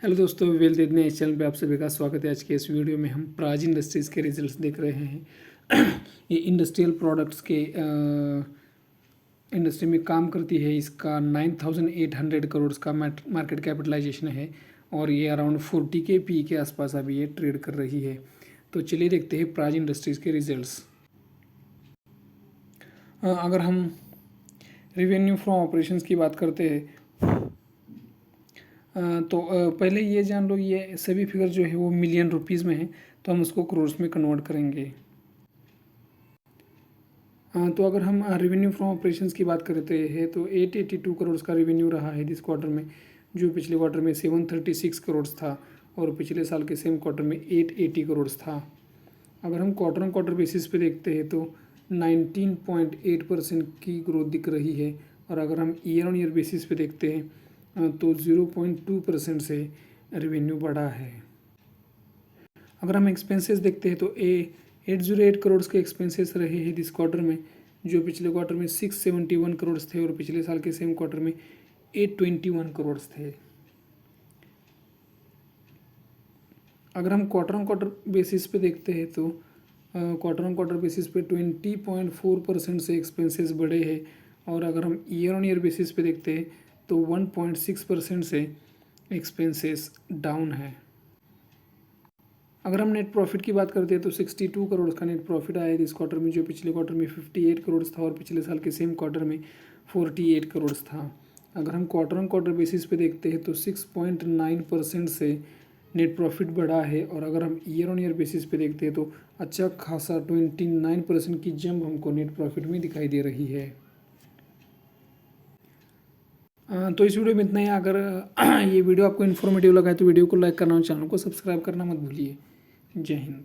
Hello दोस्तों, विवेल देदने इस channel पे आप सभी का स्वागत है। आज के इस वीडियो में हम प्राज इंडस्ट्रीज़ के रिजल्ट्स देख रहे हैं। ये इंडस्ट्रियल प्रोडक्ट्स के इंडस्ट्री में काम करती है। इसका 9,800 करोड़ का मार्केट कैपिटलाइजेशन है और ये अराउंड 40 के पी के आसपास अभी ये ट्रेड कर रही है। तो चलिए देखते हैं प्राज इंडस्ट्रीज़ के रिजल्ट्स। अगर हम रिवेन्यू फ्रॉम ऑपरेशंस की बात करते हैं तो पहले ये जान लो, ये सभी फिगर जो है वो मिलियन रुपीज़ में है, तो हम उसको करोड़्स में कन्वर्ट करेंगे। तो अगर हम रेवेन्यू फ्रॉम ऑपरेशंस की बात करते हैं तो 882 करोड़ का रेवेन्यू रहा है दिस क्वार्टर में, जो पिछले क्वार्टर में 736 करोड़ था और पिछले साल के सेम क्वार्टर में 880 करोड़ था। अगर हम क्वार्टर ऑन क्वार्टर बेसिस पे देखते हैं तो 19.8% की ग्रोथ दिख रही है और अगर हम ईयर ऑन ईयर बेसिस पे देखते हैं तो 0.2% से रेवेन्यू बढ़ा है। अगर हम एक्सपेंसेस देखते हैं तो 808 करोड़ के एक्सपेंसेस रहे हैं दिस क्वार्टर में, जो पिछले क्वार्टर में 671 करोड़ थे और पिछले साल के सेम क्वार्टर में 821 करोड़ थे। अगर हम क्वार्टर ऑन क्वार्टर बेसिस पे देखते हैं तो क्वार्टर ऑन क्वार्टर बेसिस पे 20.4% से एक्सपेंसेस बढ़े हैं और अगर हम ईयर ऑन ईयर बेसिस पे देखते हैं तो 1.6% से एक्सपेंसेस डाउन है। अगर हम नेट प्रॉफिट की बात करते हैं तो 62 करोड़ का नेट प्रॉफिट आया है इस क्वार्टर में, जो पिछले क्वार्टर में 58 करोड़ था और पिछले साल के सेम क्वार्टर में 48 करोड़ था। अगर हम क्वार्टर ऑन क्वार्टर बेसिस पे देखते हैं तो 6.9% से नेट प्रॉफिट बढ़ा है और अगर हम ईयर ऑन ईयर बेसिस पे देखते हैं तो अच्छा खासा 29% की जंप हमको नेट प्रॉफिट में दिखाई दे रही है। तो इस वीडियो में इतना ही। अगर ये वीडियो आपको इन्फॉर्मेटिव लगा है तो वीडियो को लाइक करना और चैनल को सब्सक्राइब करना मत भूलिए। जय हिंद।